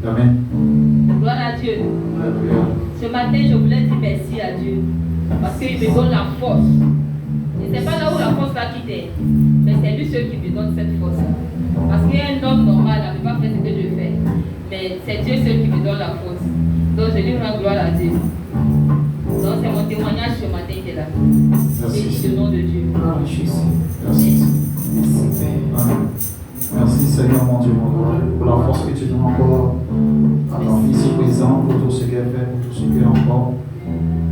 Amen. Gloire à Dieu. Ce matin, je voulais dire merci à Dieu. Parce qu'il me donne la force. Et ce n'est pas là où la force va quitter. Mais c'est lui seul qui me donne cette force. Parce qu'un homme normal n'avait pas fait ce que je fais. Mais c'est Dieu seul qui me donne la force. Donc je lui rends gloire à Dieu. Donc c'est mon témoignage ce matin qui est là. Merci. Et au nom de Dieu. Merci. Merci Seigneur mon Dieu, pour la force que tu donnes encore à ton fils présent, pour tout ce qu'elle fait, pour tout ce qu'elle encore,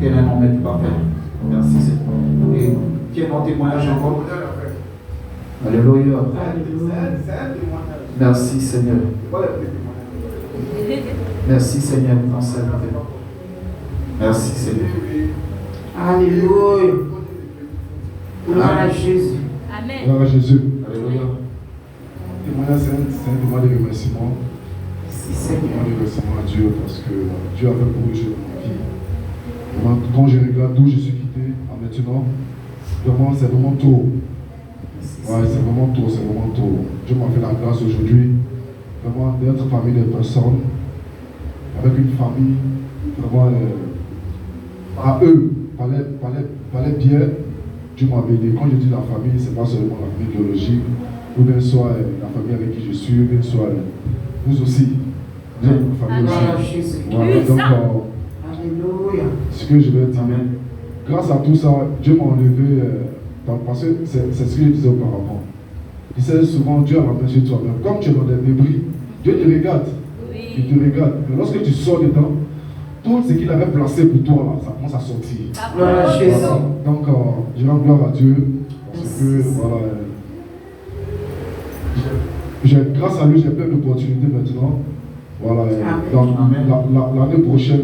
qu'elle n'a même pas faire. Merci Seigneur. Et qui est mon témoignage encore? Alléluia. Merci Seigneur. Merci Seigneur pour ton serviteur. Merci Seigneur. Alléluia. Gloire à Jésus. Amen. Gloire à Jésus. Alléluia. C'est un témoignage de remerciement. Merci Seigneur. Un remerciement à Dieu parce que Dieu a fait beaucoup de choses dans ma vie. Vraiment, quand je regarde d'où je suis quitté à maintenant, vraiment c'est vraiment tôt. Ouais, c'est vraiment tôt, c'est vraiment tôt. Dieu m'a fait la grâce aujourd'hui, vraiment d'être famille de personnes, avec une famille, vraiment à eux, parlait bien. Dieu m'a béni. Quand je dis la famille, c'est pas seulement la famille biologique, ou bien soit la famille avec qui je suis, ou bien soit vous aussi. Vous êtes ma famille aussi. Voilà, donc, Alléluia. ce que je vais dire, grâce à tout ça, Dieu m'a enlevé, parce que c'est ce que je disais auparavant. Il disait souvent, Dieu a la main sur toi-même. Comme tu es dans des débris, Dieu te regarde. Il te regarde. Mais lorsque tu sors dedans, tout ce qu'il avait placé pour toi, là, ça commence à sortir. Gloire à Jésus. Voilà. Donc, je rends gloire à Dieu. Parce que, voilà, grâce à lui, j'ai plein d'opportunités maintenant. Voilà, donc l'année prochaine,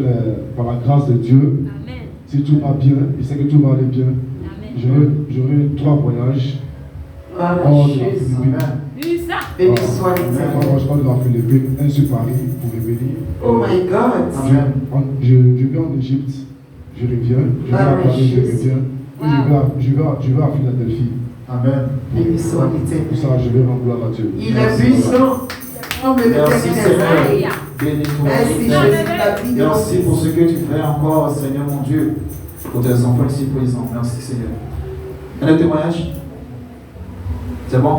par la grâce de Dieu, si tout va bien, il sait que tout va aller bien, j'aurai 3 voyages hors de la Philippine. Béni soit l'Éternel. Je parle de la Philippine, un sur Paris pour revenir. Oh my God. Je vais en Égypte, je reviens. Je vais à Paris, je reviens. Je vais à Philadelphie. Amen. Béni soit l'Éternel. Pour ça, je vais rendre gloire à Dieu. Il est puissant. Merci Seigneur. Bénis-toi. Merci pour ce que tu fais encore, Seigneur mon Dieu, pour tes enfants ici présents. Merci Seigneur. Un témoignage? C'est bon?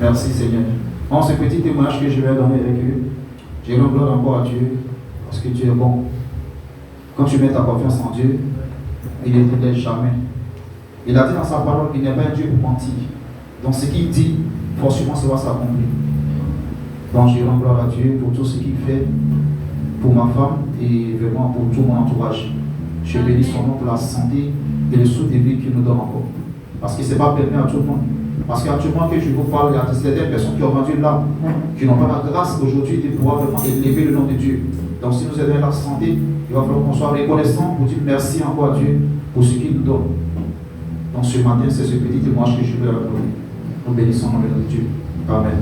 Merci Seigneur. Bon, ce petit témoignage que je vais donner avec eux, je rends gloire encore à Dieu, parce que Dieu est bon. Quand tu mets ta confiance en Dieu, il ne te laisse jamais. Il a dit dans sa parole qu'il n'est pas un Dieu pour mentir. Donc ce qu'il dit, forcément, ça va s'accomplir. Donc je rends gloire à Dieu pour tout ce qu'il fait, pour ma femme et vraiment pour tout mon entourage. Je bénis son nom pour la santé et le souffle de vie qu'il nous donne encore. Parce que ce n'est pas permis à tout le monde. Parce qu'actuellement que je vous parle, il y a certaines personnes qui ont vendu l'âme, qui n'ont pas la grâce aujourd'hui de pouvoir vraiment élever le nom de Dieu. Donc si nous aidons la santé, il va falloir qu'on soit reconnaissant pour dire merci encore à Dieu pour ce qu'il nous donne. Donc ce matin, c'est ce petit témoignage que je vais donner. Nous bénissons le nom de Dieu. Amen.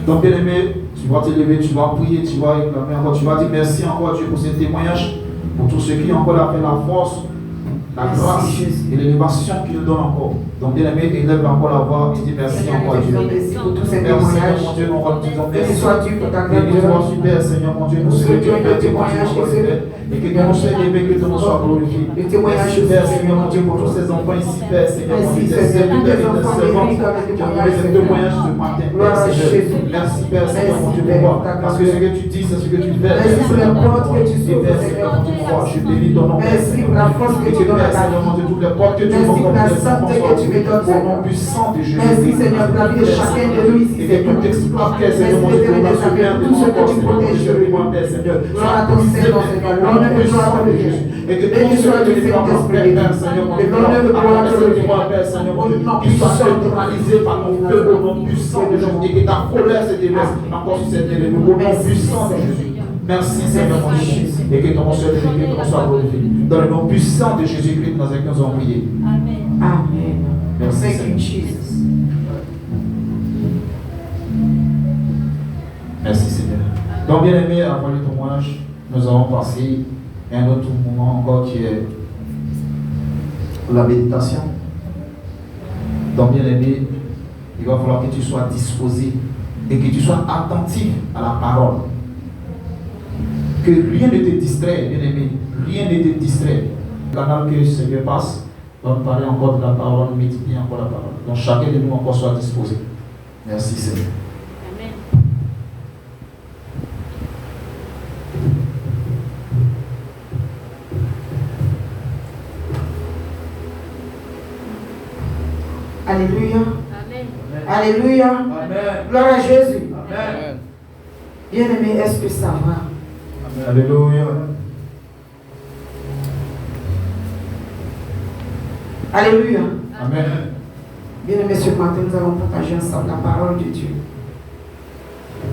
Donc bien aimé, tu vas te lever, tu vas prier, tu vas réclamer encore, tu vas dire merci encore à Dieu pour ce témoignage, pour tous ceux qui ont encore fait la force, la grâce et l'élévation qu'il nous donne encore. Donc bien aimé, élève encore la voix et dis merci encore à Dieu. Merci pour tous ces Merci témoignages. mon Dieu, nous disons Béni merci. soit Dieu pour ta Béni soit grandeur. super Seigneur mon Dieu, pour ce que tu as fait, témoignage et que ton nom soit élevé, que ton nom soit glorifié. Le témoignage Super Seigneur mon Dieu, pour tous ces enfants ici, Père Seigneur mon Dieu, Merci tes Seigneur, tous serviteurs tes et tes enfants servantes bénis comme qui ont le fait ce témoignage ce matin, Gloire Père à Seigneur. Jésus. Merci Père Seigneur mon Dieu, Merci, pour Père, parce que ce que tu dis, c'est ce que tu fais. Merci pour les portes que tu sauves, Père Seigneur mon Dieu, je bénis ton nom. Merci pour la force que tu donnes à ta Seigneur mon vie. Dieu, toutes les portes que tu Merci pour la m'offres, santé que tu me donnes, au nom puissant de Jésus. Merci Seigneur pour la vie de chacun de nous ici. Et que tout exploit, Seigneur mon Dieu, pour la sauvegarde de tout ce mon que corps, tu Seigneur mon protèges. Dieu, moi, Père Seigneur. Gloire à ton Seigneur, Seigneur. L'honneur et gloire à ton Dieu. Et que Béni tout ce soit que le tu Saint-Esprit. Père Seigneur mon Dieu, L'honneur et gloire à ton Dieu. moi, Père Seigneur mon Dieu, qui soit neutralisé par mon feu au nom puissant de Jésus. Et que ta colère se déverse encore sur cette terre, au nom puissant de Jésus. Merci Seigneur mon Dieu. Et que ton nom soit élevé, que ton nom soit glorifié. Dans le nom puissant de Jésus-Christ, nous avons prié. Amen. Amen. Merci Thank you, Seigneur. Jesus. Merci Seigneur. Donc bien aimé, avant le témoignage, nous allons passer à un autre moment encore qui est la méditation. Donc bien aimé, il va falloir que tu sois disposé et que tu sois attentif à la parole. Que rien ne te distrait, bien aimé. Rien ne te distrait. Le canal que le Seigneur passe va nous parler encore de la parole, multiplier encore la parole. Donc chacun de nous encore soit disposé. Merci Seigneur. Alléluia. Amen. Alléluia. Amen. Gloire à Jésus. Amen. Bien-aimé, est-ce que ça va? Alléluia. Alléluia. Amen. Bien-aimé, ce matin, nous allons partager ensemble la parole de Dieu.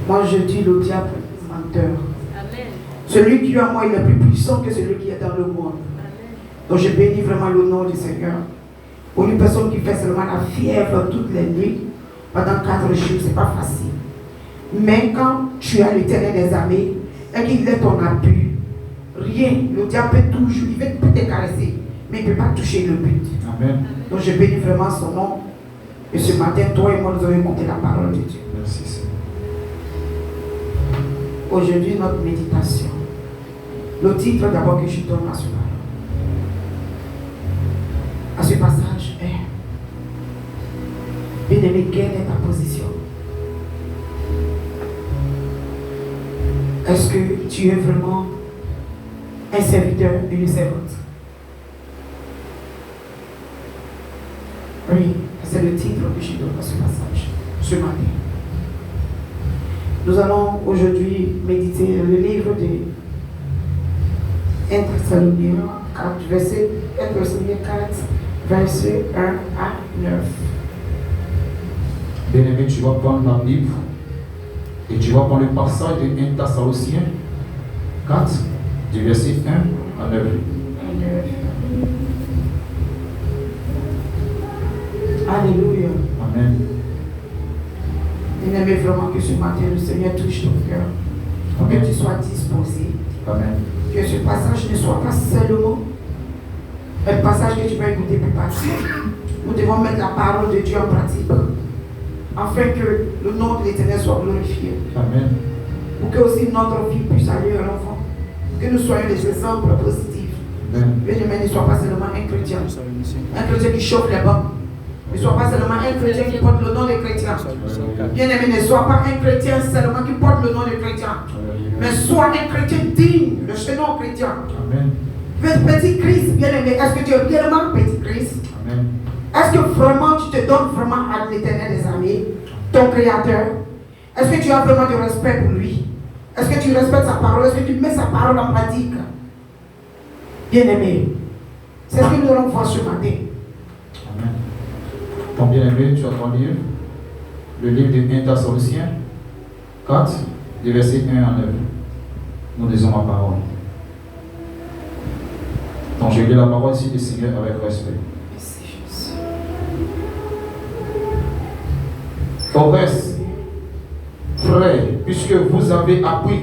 Moi, je dis le diable menteur. Amen. Celui qui est en moi, il est plus puissant que celui qui est dans le monde. Amen. Donc, je bénis vraiment le nom du Seigneur. Pour une personne qui fait seulement la fièvre toutes les nuits, pendant 4 jours, ce n'est pas facile. Mais quand tu as l'Éternel des armées et qu'il est ton appui, rien, le diable peut toujours, il peut te caresser, mais il ne peut pas toucher le but. Amen. Donc je bénis vraiment son nom. Et ce matin, toi et moi, nous allons écouter la parole de Dieu. Merci Seigneur. Aujourd'hui, notre méditation. Le titre d'abord que je donne à ce parole. À ce passage est: bien-aimé, quelle est ta position? Est-ce que tu es vraiment un serviteur, une servante? Oui, c'est le titre que je donne à ce passage, ce matin. Nous allons aujourd'hui méditer le livre de 1 Thessaloniciens 4, verset 4, verset 1 à 9. Bien-aimé, tu vas prendre la Bible et tu vas prendre le passage de 1 Thessaloniciens 4, du verset 1 à 9. Alléluia. Amen. Bien-aimé, vraiment que ce matin, le Seigneur touche ton cœur. Pour que Amen. tu sois disposé. Amen. Que ce passage ne soit pas seulement un passage que tu vas écouter plus partir. Nous devons mettre la parole de Dieu en pratique, afin que le nom de l'Éternel soit glorifié. Amen. Pour que aussi notre vie puisse aller à l'enfant. Que nous soyons des exemples positifs. Amen. Bien-aimé, ne sois pas seulement un chrétien. Un chrétien qui chauffe les bancs. Ne sois pas seulement un chrétien qui porte le nom de chrétien. Bien-aimé, ne sois pas un chrétien seulement qui porte le nom de chrétien. Mais sois un chrétien digne de ce nom chrétien. Amen. Petit Christ, bien-aimé, est-ce que tu es réellement petit Christ? Amen. Est-ce que vraiment tu te donnes vraiment à l'Éternel des armées, ton Créateur? Est-ce que tu as vraiment du respect pour lui? Est-ce que tu respectes sa parole? Est-ce que tu mets sa parole en pratique? Bien-aimé, c'est ce que nous allons voir ce matin. Amen. Ton bien-aimé, tu as ton livre, le livre de 1 Thessaloniciens 4, du verset 1 à 9. Nous lisons ma parole. Donc je lis la parole ici du Seigneur avec respect. Merci Jésus. Au reste, frères, puisque vous avez appris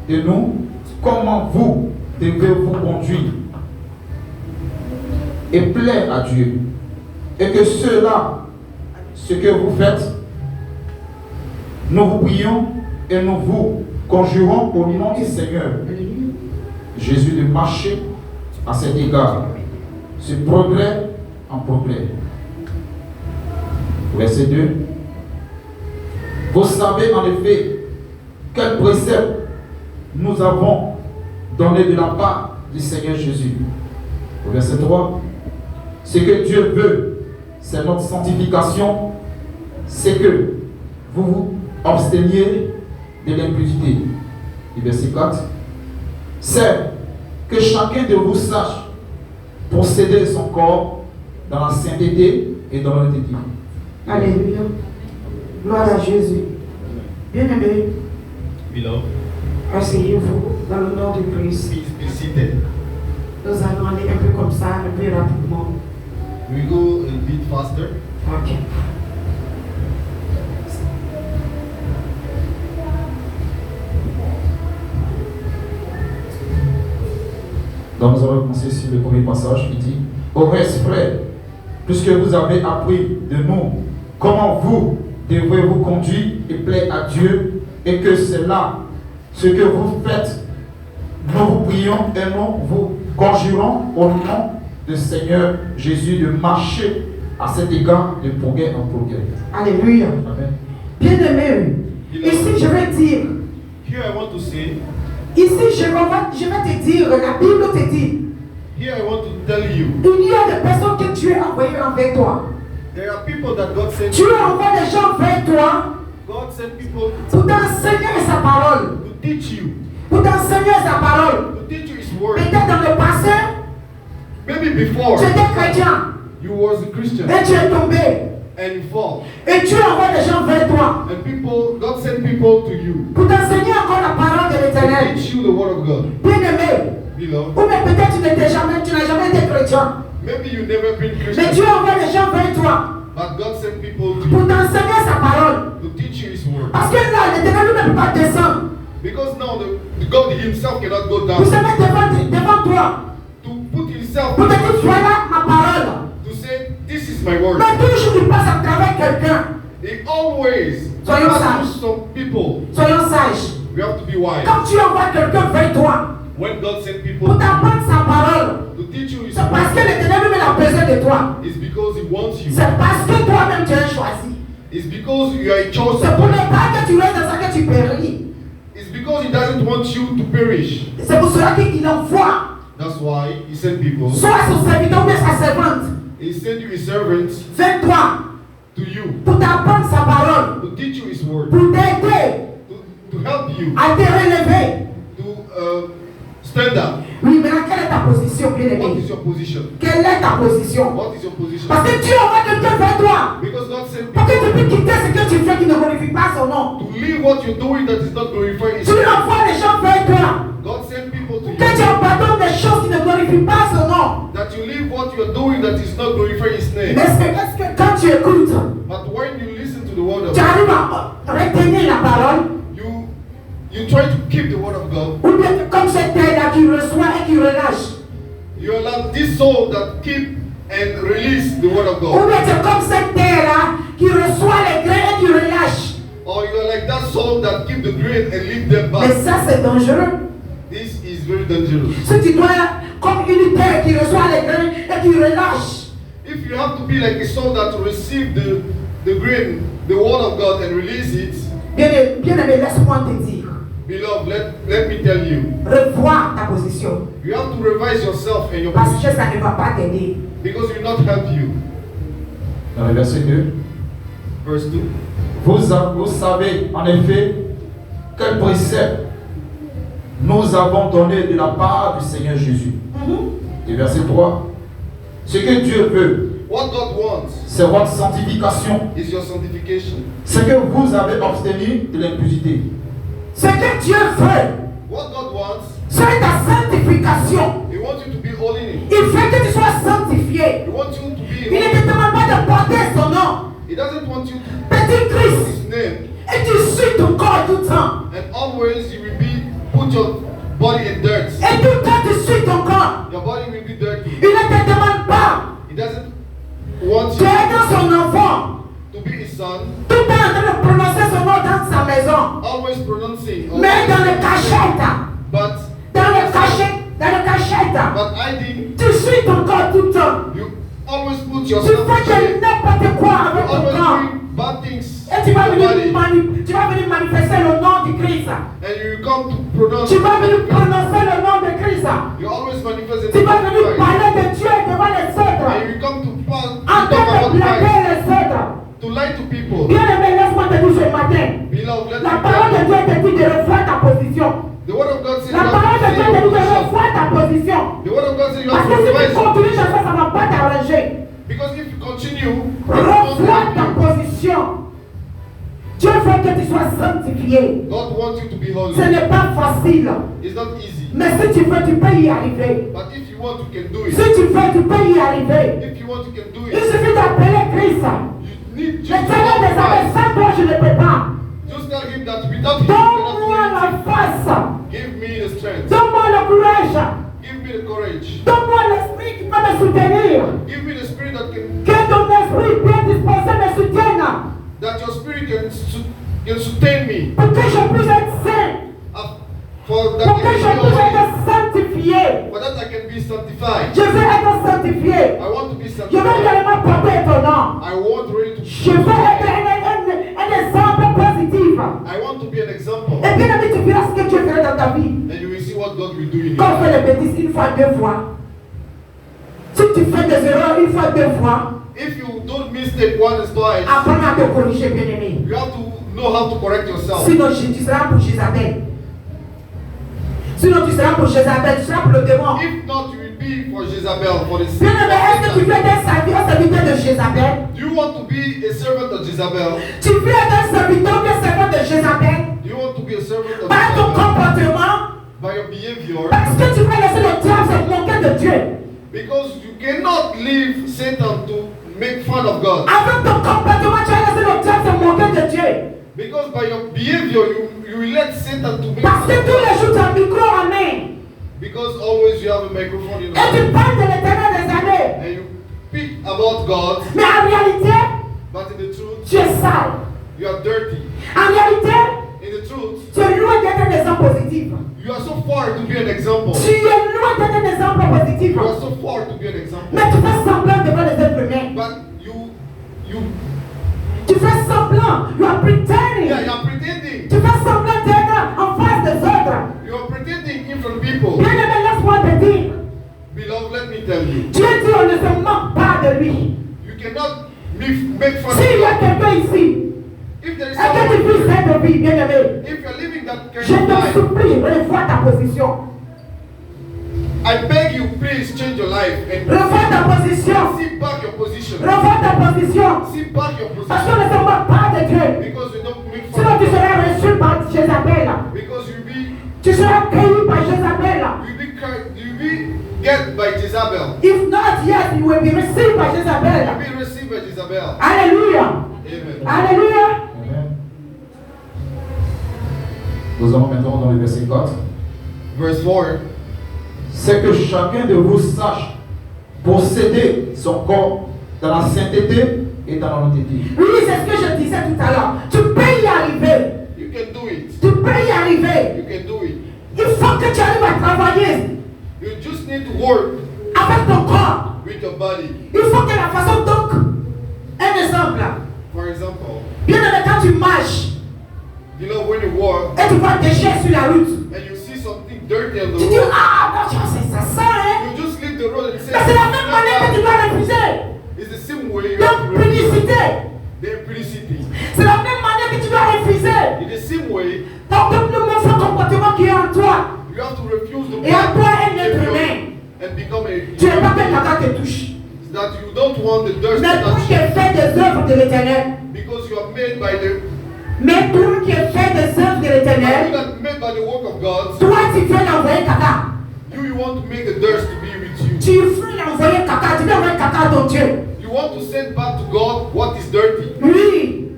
de nous comment vous devez vous conduire et plaire à Dieu, et que cela, ce que vous faites, nous vous prions et nous vous conjurons au nom du Seigneur Jésus de marcher à cet égard, ce progrès en progrès. Verset 2. Vous savez en effet quel précepte nous avons donné de la part du Seigneur Jésus. Verset 3. Ce que Dieu veut, c'est notre sanctification, c'est que vous vous absteniez de l'impudicité. Verset 4. C'est que chacun de vous sache posséder son corps dans la sainteté et dans l'honnêteté. Alléluia. Gloire à Jésus. Bien-aimé, asseyez-vous dans le nom de Christ. Nous allons aller un peu comme ça, un peu rapidement. We go a bit faster. Ok. Donc nous allons commencer sur le premier passage qui dit: au reste, frères, puisque vous avez appris de nous comment vous devrait vous conduire et plaire à Dieu, et que c'est là ce que vous faites. Nous vous prions et nous vous conjurons au nom du Seigneur Jésus de marcher à cet égard de progrès en progrès. Alléluia. Amen. Bien-aimé, ici je vais dire, Here I want to say, ici je vais te dire, la Bible te dit, here I want to tell you, il y a des personnes que Dieu a envoyées envers toi. there are people that God sent. Dieu envoie des gens vers toi God sent people pour t'enseigner sa parole. to teach you, Pour t'enseigner sa parole. to teach you His word. Peut-être dans le passé, Maybe before tu étais chrétien you was a Christian et tu es tombé. and you fall, Et Dieu envoie des gens vers toi and God sent people to you pour t'enseigner encore la parole de to l'Éternel. teach you the word of God. Bien-aimé, Beloved, ou bien peut-être tu n'as jamais été chrétien. maybe you've never been Mais Christian, Dieu envoie des gens vers toi but God sent people to pour you t'enseigner sa parole. to teach you His word. Parce que là, l'Éternel ne peut pas descendre. Because now the God Himself cannot go Vous down savez devant toi to put Himself pour te dire voilà ma parole. to say, this is my word. Mais toujours il passe à travers quelqu'un. He always Soyons passes sages. through some people. Soyons sages. We have to be wise. Quand tu envoies quelqu'un vers toi When God sent people pour t'apprendre sa parole, to teach you His c'est parce que word, l'Éternel lui-même a besoin de toi. it's because He wants you. C'est parce que toi-même tu es choisi. It's because you are a chosen C'est pour ne one. pas que tu restes dans ça que tu péris. It's because He doesn't want you to perish. C'est pour cela qu'il envoie That's why He sent people. soit son serviteur ou bien sa servante He sent you His servants vers toi to you pour t'apprendre sa parole, to teach you His word, pour t'aider to help you à te relever. to stand up. Oui, mais quelle est ta position, What bien-aimé? is your position? Quelle est ta position? What is your position? Parce que Dieu envoie quelqu'un vers toi Because God sent pour que tu people puisses quitter ce que tu fais qui ne glorifie pas son nom. to leave what you're doing that is not glorifying His Tu name. envoies des gens vers toi God sent people to que tu you abandonnes des choses qui ne glorifient pas son nom. that you leave what you're doing that is not glorifying His name. Mais est-ce que quand tu écoutes, But when you listen to the word of tu God, arrives à retenir la parole, you try to keep the word of God. ou bien comme cette terre-là qui reçoit et qui relâche, You allow this soul that keep and release the word of ou God. bien tu es comme cette terre-là qui reçoit les grains et qui relâche. Or you are like that soul that keep the grain and leave them Mais back. ça, c'est dangereux. This is very dangerous. Si tu dois, comme une terre qui reçoit les grains et qui relâche, If you have to be like a soul that receive the grain, the word of God and release it, bien-aimé, laisse-moi te dire, beloved, let me tell you, revois ta position. you have to revise yourself and your Parce que position ça ne va pas t'aider. because it will not help you. Dans le verset 2, Verse 2. vous savez en effet quel précepte nous avons donné de la part du Seigneur Jésus. Et verset 3, ce que Dieu veut, What God wants c'est votre sanctification, is your sanctification. ce que vous avez obtenu de l'impudicité. Ce que Dieu veut, What God wants, c'est ta sanctification. He wants you to be holy in it. Il veut que tu sois sanctifié. He wants you to be Il ne holy. te demande pas de porter son nom. He doesn't want you to Petit put Christ. His name. Et tu suis ton corps tout le temps. And always you will be put your body in dirt. Et tout le temps tu suis ton corps. Your body will be dirty. Il ne te demande pas He doesn't want you d'être son enfant. to be His son, Tout le temps en train de prononcer son nom dans sa maison. always pronouncing, Mais dans le cachette. but Dans le cachette. hiding. Tu suis ton corps tout le temps. You always put Tu yourself fais in shame. que n'importe quoi You avec ton always corps. doing bad things Et tu vas in your venir, body, tu vas venir manifester le nom de Christ. and you come to pronounce. Tu vas venir prononcer le nom de Christ. You always manifest Tu the vas name venir of Christ, parler de Dieu devant les and autres. you come to En talk train de about blâmer Christ, les autres. to lie to people. Bien aimé, laisse-moi te dire ce matin. Beloved, let La me parole de tell Dieu you, te dit de revoir ta position. the word of God says you La have parole to de see Dieu your te dit de position. revoir ta position. The word of God says you Parce have que to si tu revise your continues comme position. ça, ça ne va pas t'arranger. Because if you continue, it Revois won't ta help you. position. Dieu veut que tu sois sanctifié. God wants you to be Ce holy. n'est pas facile. It's not easy. Mais si tu veux, tu peux y arriver. But if you want, you can do Si it. tu veux, tu peux y arriver. If you want, you can do Il it. suffit d'appeler Christ. You need Le just to Seigneur des armées, Christ. sans toi, je ne peux pas. Just tell him that without him, you cannot Donne-moi do la it. force. Give me the strength. Donne-moi le courage. Give me the courage. Donne-moi l'esprit qui peut me soutenir. Give me the spirit that can, Que ton esprit bien disposé me soutienne. that your spirit do in Quand your on fait life. les bêtises une fois, deux fois. Si tu fais des erreurs une fois, deux fois, If you don't mistake once, twice, apprends à te corriger, bien-aimé. you have to know how to correct yourself. Sinon, tu seras pour Jézabel. Sinon, tu seras pour Jézabel, tu seras pour le démon. If not, you will be for Jezebel, for the Bien-aimé, est-ce que tu veux être serviteur de Jézabel? Do you want to be a servant of Jezebel? Tu veux être un serviteur ou un servant de Jézabel? Do you want to be a servant of Par ton Jezebel? comportement, By your behavior? parce que tu vas laisser le diable se moquer de Dieu. Because you cannot leave Satan to make fun of God. Avec ton comportement, tu vas laisser le diable se moquer de Dieu. Because by your behavior, you will let Satan to make Parce fun que of tous les God. jours, tu as un micro en main. Because always you have a microphone in your Et tu hand. parles de l'éternel des années. And you speak about God, Mais en réalité, but in the truth, tu es sale. you are dirty. En réalité, In the truth, tu es loin d'être un exemple positif. you are so far to be an example. Tu es loin d'être un exemple positif. You are so far to be an example. Mais tu fais semblant devant les êtres humains. But you Tu fais semblant. You are pretending. yeah, you are pretending. Tu fais semblant d'être en face des autres. You are pretending in front of people. Bien aimé, laisse-moi te dire. Beloved, let me tell you. Dieu dit on ne se moque pas de lui. You cannot make fun S'il y a of God. quelqu'un ici, If there is et que tu someone vis here, cette vie, bien aimé, if you're living that je kind of te life, supplie, revois ta position. I beg you, please change your life and Revois ta position. see back your position. Revois ta position. See back your Parce position. qu'on ne se moque pas de Dieu. Because you don't make Sinon fun tu of God. seras reçu par Jézabel. Because Tu seras cueilli par Jézabel. you be get by Jezebel. If not, yes, you will be received by Jezabel. You be received by Jezebel. Alléluia. Amen. Alléluia. Amen. Nous allons maintenant dans le verset 4. Verse 4. C'est que chacun de vous sache posséder son corps dans la sainteté et dans l'honnêteté. Oui, c'est ce que je disais tout à l'heure. Tu peux y arriver. You can do it. Tu peux y arriver. You can do it. Il faut que tu arrives à travailler You just need to work avec ton corps. with your body. Il faut que la façon donc, un exemple. For example, Bien aimé, quand tu marches you know when you walk et tu vois des déchets sur la route, and you see something dirty on the tu dis road, ah, non, ça sent, hein. you just leave the road and say, Mais c'est la même manière que tu dois refuser it's the same way you have to l'impudicité. the implicity. C'est la même manière que tu dois refuser In the same way, ton mauvais comportement qui est en toi. you have to refuse the Et à toi, un être behavior humain. and become Tu n'es pas a que quelqu'un te touche. that you don't want the dust to Mais toi touch qui you es fait des œuvres de l'éternel. because you are made by the Mais toi qui es fait des œuvres de you l'éternel, that made by the work of God. toi tu veux l'envoyer caca. You want to make the dust to be with you. Tu veux l'envoyer caca. Tu veux envoyer caca à ton Dieu. You want to send back to God what is dirty. Oui.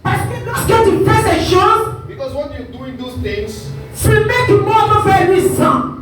Parce que lorsque tu fais ces choses, Because when you're doing those things, fumer qui monte vers lui sent.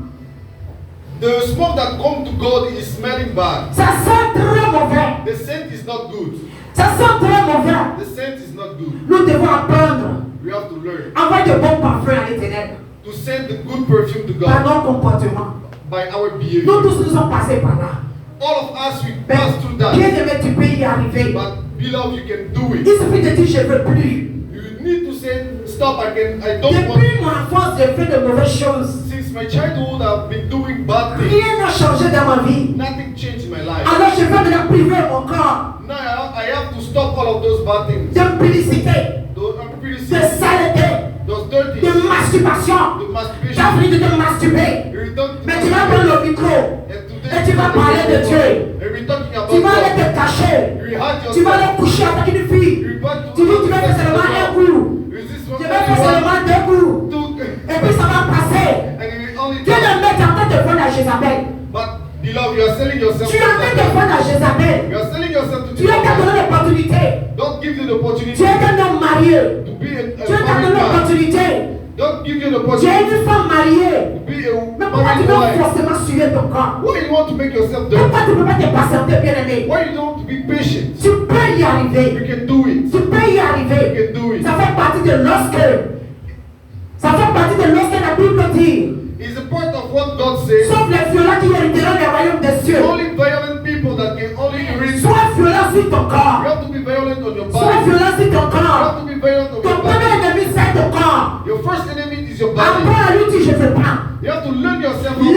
the smoke that comes to God is smelling bad. Ça sent très mauvais. The scent is not good. Ça sent très mauvais. The scent is not good. Nous devons apprendre. We have to learn Envoyer de bons parfums à l'éternel. to send the good perfume to Par God nos comportements. by our Nous behavior. tous nous sommes passés par là. All of us, we Mais pass through that. bien aimé, tu peux y arriver. But beloved, you can do Il it. suffit de dire je veux plus. You need to say, stop, I don't want. Depuis mon enfance, j'ai fait de mauvaises choses. Since my childhood, I've been doing bad things. Rien n'a changé dans ma vie. Nothing changed in my life. Alors je vais maintenant priver mon corps Now I have to stop all of those bad things. d'impudicité, Those de impurities, saleté, those dirty, de masturbation. the J'ai masturbation. envie de te masturber. We return to Mais tu vas prendre le micro. And today, Et tu vas parler de Dieu. And we're talking about Tu vas aller God. te cacher. You hide Tu vas yourself. aller coucher avec une fille. You want to Tu dis tu vas faire seulement un coup. Is this Tu what vas faire seulement deux coups. Et puis ça va passer. And you will only Dieu ne met en train de vendre à Jézabel. But beloved, you are selling yourself Tu es en train de to vendre à Jézabel. You are selling yourself to Tu es qu'à donner l'opportunité. Don't give you the opportunity Tu es qu'un homme marié. to be a Tu es qu'à married donner man. l'opportunité. Don't give you the Tu es opportunity une femme mariée. to be a Mais pourquoi tu married veux wife. forcément suivre ton corps? Why you want to make yourself dirty? Pourquoi tu ne peux pas te patienter, bien aimé? Why you don't want to be patient? Tu peux y arriver. You can do it. Tu peux y You arriver. can do it. Ça fait partie de lorsque. Ça fait partie de lorsque la Bible dit. It's a part of what God says. Sauf les violents qui hériteront le royaume des cieux. Only violent people that can only reach. You Sois violent sur ton corps. have to be violent on your Sois body. violent sur ton You corps. have to be violent on Ton your premier body. ennemi, c'est ton corps. Your first enemy is your body. Après, à lui, dit je ne veux pas. You have to learn yourself Il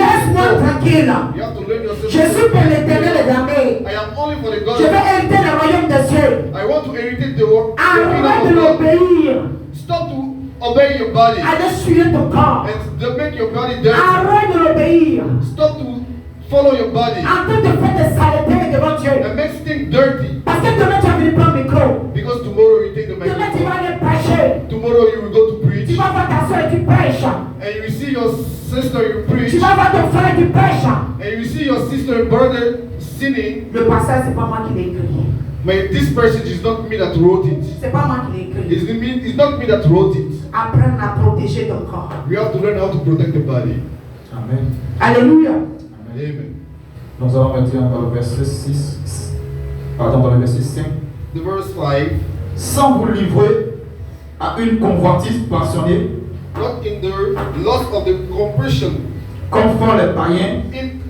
tranquille. You have to learn yourself. Je suis pour l'éternel des armées. I am only for the God. Je vais hériter le royaume des cieux. I want to inherit the world. Arrête de l'obéir. Stop to obey your body Allez suivre ton corps. and to make your body dirty. Arrête de l'obéir. Stop to follow your body En train de faire des saletés devant Dieu. and makes things dirty. Parce que demain tu vas venir prendre le micro. Because tomorrow you take the Demain tu microphone. vas aller prêcher. Tomorrow you will go to Tu preach vas voir ta soeur et tu prêches. and you will see your sister you preach Tu vas voir ton frère et tu prêches. and you will see your sister and brother sinning. Le passage, c'est pas moi qui l'ai écrit. But this passage is not me that wrote it. C'est pas moi qui l'ai écrit. It's not me that wrote it. Apprends à protéger ton corps. We have to learn how to protect the body. Amen. Alléluia. Amen. Nous allons maintenant dans le verset 5. The verse 5. Sans vous livrer à une convoitise passionnée, Not in the lust of the compulsion, comme font les païens,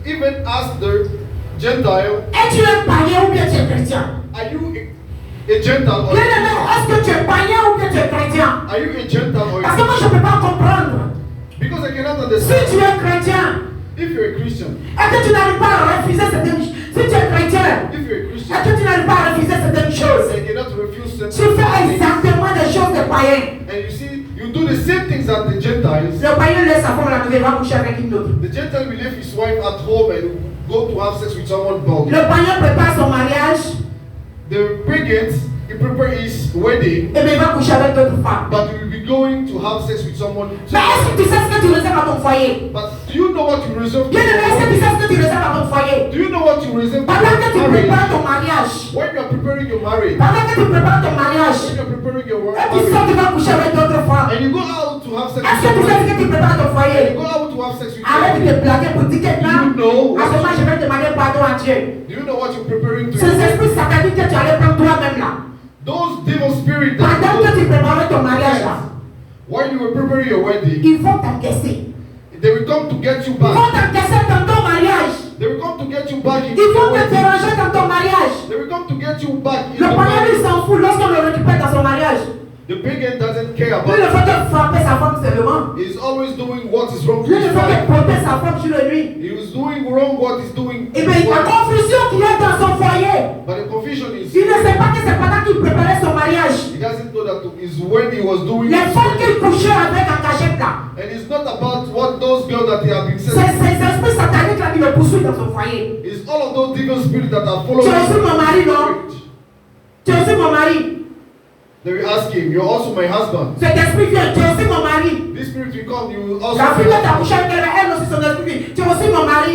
even as the Gentile. Es-tu un païen ou bien tu es chrétien? Are you a Gentile or Bien aimé, est-ce que tu es païen ou bien tu es chrétien? are you a Gentile or Parce que moi je ne peux pas comprendre. because I cannot Si understand tu es chrétien, if you're a Christian. est-ce que tu n'arrives pas à refuser certaines choses? Si tu es chrétien, If you're a est-ce Christian, que tu n'arrives pas à refuser certaines choses? I cannot refuse certain Tu fais things. exactement des choses des païens. And you see, you do the same things as the Gentiles. Le païen laisse sa femme à la maison et va coucher avec une autre. The Gentile will leave his wife at home and go to have sex with someone bald. Le païen prépare son mariage The pagan, he prepare his wedding, et bien il va coucher avec d'autres femmes. but he will be going to have sex with someone. Mais est-ce que tu sais ce que tu réserves à ton foyer? But do you know what you reserve? Bien aimé, est-ce que tu sais ce que tu réserves à ton foyer? Do you know what you reserve for Pendant que tu your prépares marriage? ton mariage, When you are preparing your marriage, pendant que tu prépares ton mariage, when you are preparing your et tu sens que marriage, tu vas coucher avec d'autres femmes, and you go out to have sex est-ce with que tu sais ce someone, que tu prépares ton and foyer? you go out to have sex with Arrête de someone, te blaguer pour dire que là, you know à ce moment je vais demander pardon à Dieu. do you know what you're preparing to? Ces esprits sataniques que tu allais prendre toi-même là, Those devil spirits pendant que tu préparais ton mariage là, while you were preparing your wedding, ils vont t'encaisser. they will come to get you Ils vont back. t'encaisser dans ton mariage. They will come to get you back in Ils your vont te wedding. déranger dans ton mariage. They will come to get you back in Le the païen lui wedding. s'en fout lorsqu'on le récupère dans son mariage. The pagan doesn't care Lui ne about fait que frapper sa femme seulement. it. He's always doing what is wrong to Lui ne his fait que wife. porter sa femme sur le nuit. He was doing wrong what he's doing. Et bien la confusion qu'il y a dans son foyer, But the confusion is il ne sait pas que c'est pendant qu'il préparait son mariage. he doesn't know that is when he was doing Les it. femmes qu'il couchait avec en cachette là, And it's not about what those girls that they have been c'est saying. ces esprits sataniques là qui le poursuivent dans son foyer. It's all of those devil spirits that are Tu following es aussi mon mari, non? Tu es aussi mon mari. They will ask him, you're also my husband. Cet esprit vient, tu es aussi mon mari. This spirit will come, you will also La fille be que tu as my couché husband. avec elle, elle aussi son esprit vient. Tu es aussi mon mari.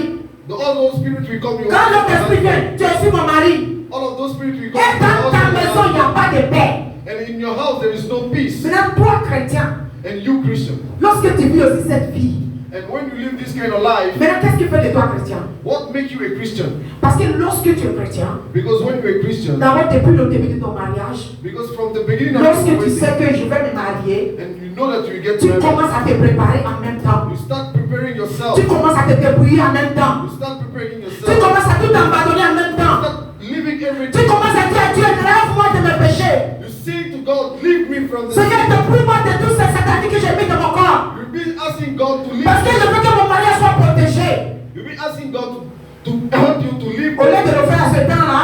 All those spirits will come, you will Quand also l'autre be my esprit vient, husband. tu es aussi mon mari. All of those spirits will come, Et you will dans also ta be my maison, il n'y a husband. pas de paix. And in your house there is no peace. Maintenant, toi, chrétien, And you Christian. lorsque tu vis aussi cette vie, And when you live this kind of life, maintenant, qu'est-ce qui fait de toi chrétien? what makes you a Christian? Parce que lorsque tu es chrétien, Because when you're a Christian, d'abord depuis le début de ton mariage, because from the beginning of lorsque your tu sais wedding, que je vais me marier, and you know that you get tu married, commences à te préparer en même temps. you start preparing yourself. Tu commences à te débrouiller en même temps. You start preparing Tu yourself. commences à tout abandonner en même You temps. start living Tu everything. commences à dire à Dieu, lève-moi de mes péchés. You say to God, leave me from the Seigneur, sin. dépouille-moi de tous ces sataniques que j'ai mis dans mon corps. You'll be asking God to leave Parce que je veux que mon mariage soit protégé. You'll be asking God to help you to live Au lieu de le faire à ce temps-là,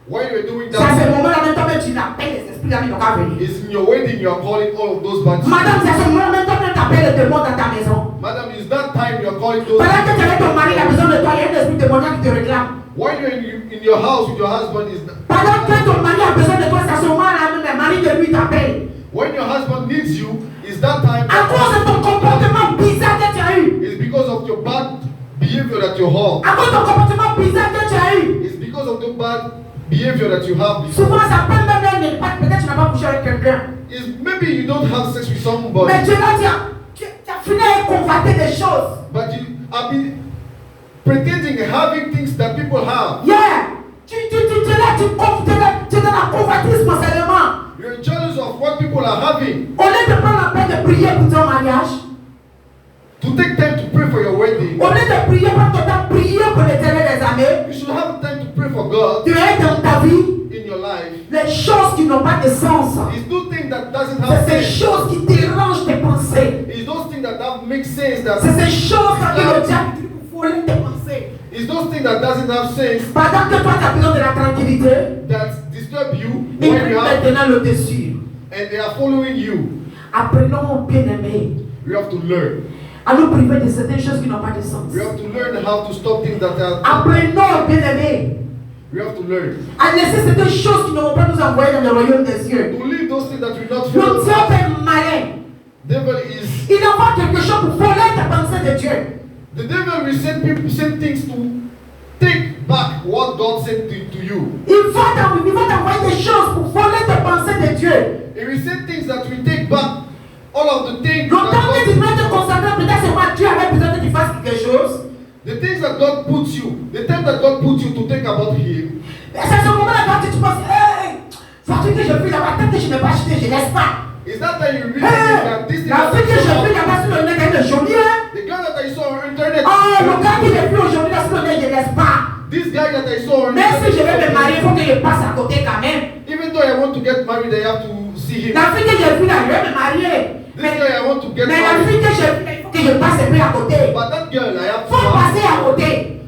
while you're doing c'est à ce that. moment-là même temps même tu l'appelles les esprits là, ils n'ont qu'à venir. It's in your wedding you are calling all of those bad Madame, c'est à spirits. ce moment-là même temps même t'appelles le démon dans ta maison. Madam, it's that time you are calling those Pendant que tu es avec ton mari, il a besoin de toi, il y a un esprit démoniaque qui te réclame. While you're in your house with your husband is Pendant que ton mari a besoin de toi, c'est à ce moment-là même le mari de lui t'appelle. when your husband needs you is that time À cause de ton comportement bizarre que tu as eu. it's because of your bad behavior that you have. À cause de ton comportement bizarre que tu as eu. It's because of the bad behavior that you have before. Souvent, ça peut même être pas. Peut-être que tu n'as pas couché avec quelqu'un. It's maybe you don't have sex with somebody, Mais tu là, tu as fini à convoiter des choses. but you have been pretending having things that people have. Yeah. Tu es là, tu es dans la convoitisme seulement. You're jealous of what people are having. Au lieu de prendre la peine de prier pour ton mariage, To take time to pray for your wedding, au lieu de prier, prendre ton temps, prier pour l'éternel des armées, you should have time to pray for God tu es dans ta vie in your life. les choses qui n'ont pas de sens. It's those things that doesn't have C'est ces sense. choses qui dérangent tes pensées. It's those things that make sense that C'est ces choses que le diable utilise pour voler tes pensées. It's those things that doesn't have sense Pendant que toi tu as besoin de la tranquillité, that disturb you ils when you prennent have, maintenant le dessus. and they are following you. Apprenons, bien-aimés, You have to learn. à nous priver de certaines choses qui n'ont pas de sens. You have to learn how to stop things that are. Apprenons, bien-aimés, You have to learn à laisser certaines choses qui ne vont pas nous envoyer dans le royaume des cieux. to leave those things that will not Le follow. diable est malin. Devil is Il envoie quelque chose pour voler ta pensée de Dieu. the devil will send people send things to take back what God sent to you. Il va t'envoyer des choses pour voler ta pensée de Dieu. He will send things that will take back all of the things Le temps que tu that dois te concentrer, peut-être c'est moi, Dieu avait besoin que tu fasses quelque chose. the things that God puts you, the time that God puts you to think about Him. Et c'est ce moment-là quand tu te penses, hey, voiture que je vis là-bas, tant que je n'ai pas acheté, je ne laisse pas. Is that time you really Hey, think that this thing la that fille que je vis I saw, là-bas sur le net, elle est jolie, hein? the guy that I saw on internet, Oh, le gars qui est plus aujourd'hui là sur le net, je ne laisse pas. this guy that I saw on Même si je vais me internet, marier, il faut que je passe à côté quand même. even though I want to get married, I have to see him. La fille que j'ai vue là, je vais me marier. This guy I want to get Mais la married, fille que j'ai vue là, il faut que je passe un peu à côté. but that girl I have to Faut passer à côté.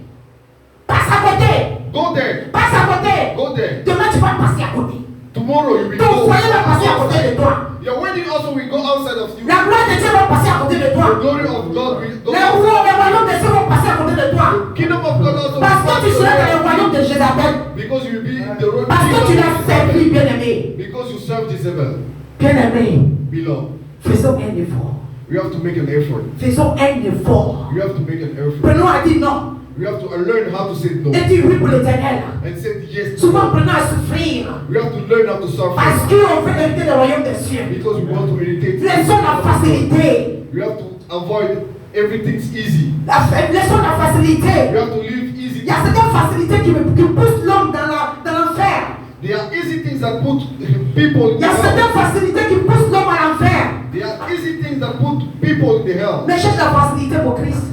Passe à côté. go there, Passe à côté. go there. Demain, tu vas passer à côté. Tomorrow you will Ton go foyer va passer à côté de outside. toi. Your wedding also will go outside of you. La gloire de Dieu va passer à côté de The toi. glory of God will go Les outside. royaumes des cieux vont passer à côté de toi. Kingdom of God also Parce que tu will seras dans le pass royaume de Jézabel. because you will be in the road. Parce que tu l'as servi, bien-aimé. Because you serve Jezebel. Bien-aimé, Beloved, faisons un effort. you have to make an effort. Faisons un effort. You have to make an effort. Prenons à dire non. You have to learn how to say no Et dire oui pour l'éternel. and say yes to Souvent, God. prenons à souffrir. You have to learn how to Parce suffer qu'on veut hériter le royaume des cieux. because we want to meditate. Laissons la facilité. You have to avoid everything's easy. Laissons la facilité. You have to live easy. Il y a certaines facilités qui poussent l'homme dans l'enfer. There are easy things that put people in Il y the a certaines hell. facilités qui poussent l'homme à l'enfer. There are easy things that put people in the hell. Mais cherche la facilité pour Christ.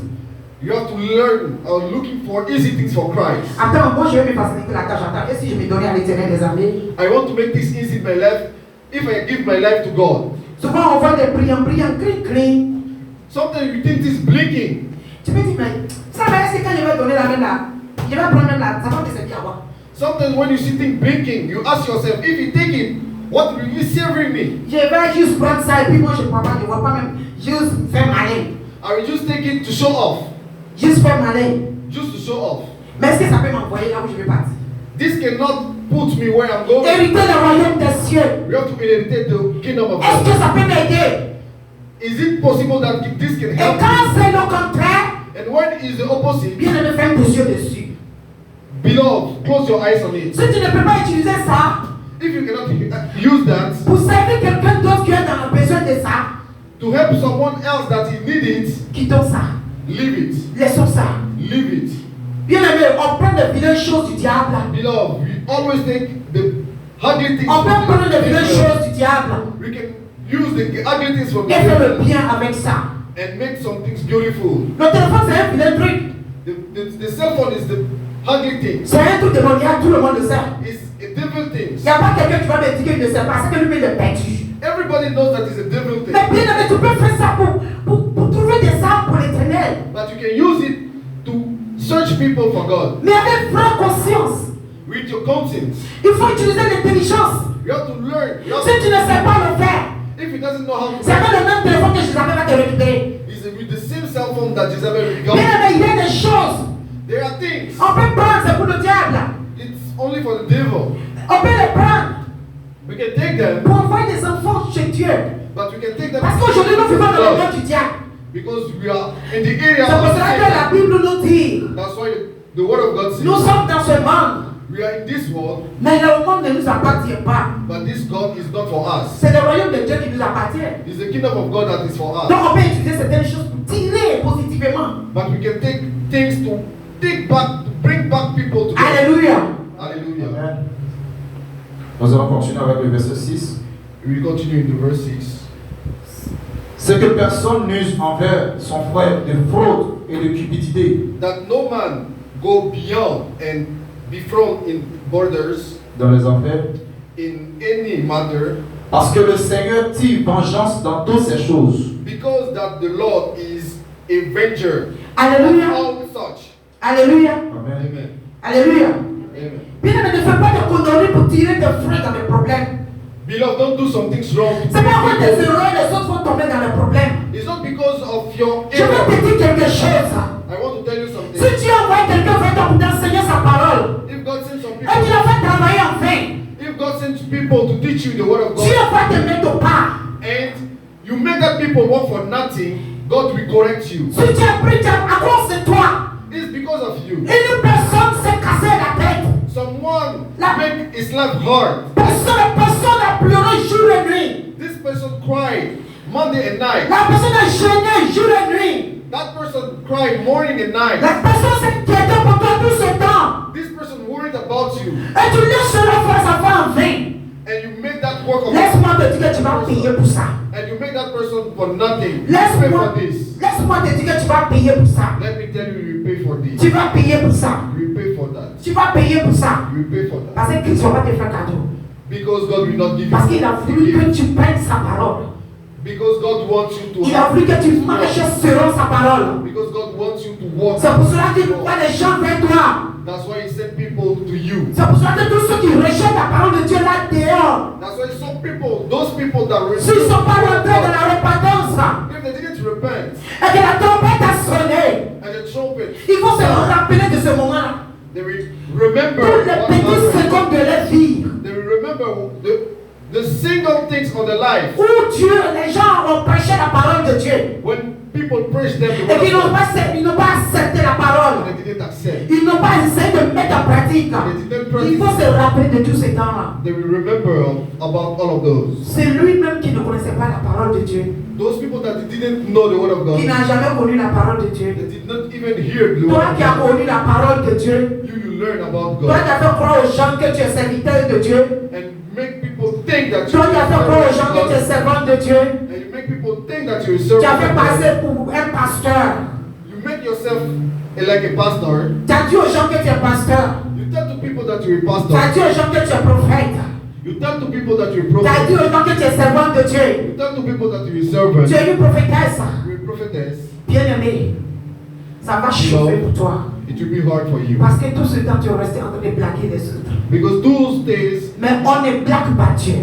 You have to learn looking for easy things for Christ. Attends, moi je vais me faciliter la tâche. Attends, et si je me donnais à l'éternel des amis? I want to make this easy in my life if I give my life to God. Souvent on voit des brillants, crin. Sometimes you think it's blinking. Tu me dis, mais ça va, est-ce que quand je vais donner la main là, je vais prendre même là, ça va me servir à quoi? Sometimes when you see things blinking, you ask yourself, if you take it, what will you serving me? Je vais juste prendre ça et puis moi je ne vois pas même, juste faire malin. I will just take it to show off. Juste faire malin. Just to show off. Mais est-ce que ça peut m'envoyer là où je vais partir? This cannot put me where I'm going. Hériter le royaume des cieux. We have to inherit the kingdom of Est-ce God. que ça peut m'aider? Is it possible that this can Et help quand c'est le contraire, you? And when is the opposite? bien de faire des yeux dessus. Beloved, close your eyes on it. Si tu ne peux pas utiliser ça If you cannot use that pour servir quelqu'un d'autre qui est dans le besoin de ça, to help someone else that he needs it, quittons ça. leave it. Laissons ça. Leave it. Bien aimé, on prend des vilaines choses du diable. Beloved, we always take the ugly things On peut from prendre des vilaines the choses du diable We can use the ugly things from et faire le the bien avec ça. and make some things beautiful. Le téléphone, c'est un vilain truc. The cell phone is the ugly thing. C'est un truc démoniaque, tout le monde le sait. It's a devil thing. Il n'y a pas quelqu'un qui va me dire qu'il ne sait pas, c'est que lui-même il est perdu. Everybody knows that it's a devil thing. Mais bien aimé, tu peux faire ça pour trouver des âmes pour l'éternel. But you can use it to search people for God Mais avec vraie conscience. with your conscience. Il faut utiliser l'intelligence. You have to learn. You have Si tu ne sais pas le faire, if he doesn't know how to c'est avec le même téléphone que Jézabel va te récupérer. it's with the same cell phone that Jezebel will Bien go. aimé, il y a des choses. There are things. On peut prendre, c'est pour le diable. It's only for the devil. On peut les prendre We can take them, pour envoyer des enfants chez Dieu. but we can take them Parce qu'aujourd'hui, nous vivons dans le monde du diable. because we are in the area C'est pour of cela que la Satan. Bible nous dit, That's why the word of God nous says sommes dans ce monde, we are in this world, mais le monde ne nous appartient pas. but this God is not for us. C'est le royaume de Dieu qui nous appartient. It's the kingdom of God that is for us. Donc on peut utiliser certaines choses pour tirer positivement. But we can take things to take back, to bring back people together. Alléluia. Hallelujah. Amen. Nous allons continuer avec le verset 6. We will continue in the verse 6. C'est que personne n'use envers son frère de fraude et de cupidité That no man go beyond and be thrown in borders dans les enfers, in any matter, parce que le Seigneur tire vengeance dans toutes ces choses. because that the Lord is a avenger of Alléluia. all such. Alléluia. Amen. Amen. Alléluia. Amen. Bien-aimé, ne fais pas de conneries pour tirer tes frères dans les problèmes. Beloved, don't do some things wrong. C'est pas à cause des erreurs, les autres vont tomber dans les problèmes. It's not because of your Je vais error. te dire quelque chose. I want to tell you something. Si tu envoies quelqu'un vers toi pour t'enseigner sa parole, If God sends some et tu people, l'as fait travailler en vain, if God sends people to teach you the word of Dieu God, va te mettre au pas. and you make that people work for nothing, God will correct you. Si tu as pris à cause de toi, It's because of you. une personne s'est cassée la tête. Someone La- make his life hard. Personne a pleuré jour et nuit. This person cried Monday and night. La personne a gêné jour et nuit. That person cried morning and night. La personne s'est inquiétée pour toi tout ce temps. This person worried about you, Et tu laisses cela faire sa vie en vain. and you make that work of Laisse-moi te dire que tu vas payer pour ça. and you make that person for nothing. You pay Laisse-moi for this. te dire que tu vas payer pour ça. Let me tell you, you pay for this. Tu vas payer pour ça. You pay for that. Tu vas payer pour ça. You pay for that. Parce que Christ va te faire cadeau. Because God will not give Parce you qu'il a the voulu que gift. tu prennes sa parole. Because God wants you to Il a voulu que tu marches selon sa parole. Because God wants you to walk. C'est pour cela qu'il voit les gens vers toi. That's why He sent people to you. C'est pour cela que tous ceux qui rejettent la parole de Dieu là dehors, That's why some people, those people that s'ils ne sont pas rentrés dans la repentance if they didn't repent et que la tempête a sonné, and the trumpet, il faut se rappeler de ce moment-là. they will remember Toutes les what petites happened. secondes de leur vie They will remember the single things of their life où Dieu, les gens ont prêché la parole de Dieu when people preach them the et word qu'ils of n'ont God pas accepté la parole. and they didn't accept. Ils n'ont pas essayé de mettre en pratique. Il faut se rappeler de tous ces temps-là. They will remember about all of those. C'est lui-même qui ne connaissait pas la parole de Dieu, Those people that didn't know the word of qui God, n'a jamais connu la parole de Dieu. they did not even hear the Toi word qui of as God. connu la parole de Dieu, You learn about toi qui God as fait croire aux gens que tu es serviteur de Dieu, and make people think that toi qui as fait croire aux gens que tu es God, servant de Dieu, and you make people think that you're a tu as fait servant of God. passer pour un pasteur. You make yourself like a pastor. Tu as dit aux gens que tu es pasteur. You tell to people that you're a Tu as pastor. dit aux gens que tu es prophète. You tell to people that you're a Tu as dit prophet. aux gens que tu es servant de Dieu. You tell to people that you're a servant. Tu es une prophétesse. You're a prophetess. Bien-aimé, ça va chauffer pour toi. It will be hard for you. Parce que tout ce temps, tu es resté en train de blaguer les autres. Because those days, Mais on ne blague pas Dieu.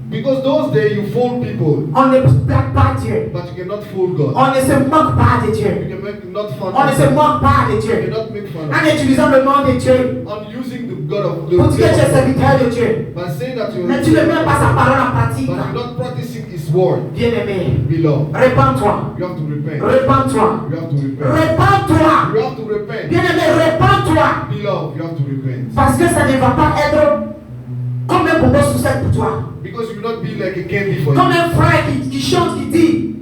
because those days you fool people, On ne blague pas Dieu. but you cannot fool God. On ne se moque pas de You Dieu. can make not fun On ne of se God. moque pas de You Dieu. cannot make fun En of utilisant le nom de Dieu God. On using the God of pour dire que tu es the serviteur de Dieu. by saying that you're Mais tu ne mets pas sa parole en pratique. but you're not practicing His word. Bien-aimé, Beloved, répands-toi. you have to repent. Répands-toi. You have to repent. Répands-toi. You have to repent. Bien-aimé, répands-toi. Beloved, you have to repent. Parce que ça ne va pas être comme un bonbon sucette pour toi. Because you will not be like a candy for Comme you. un frère qui chante, qui dit,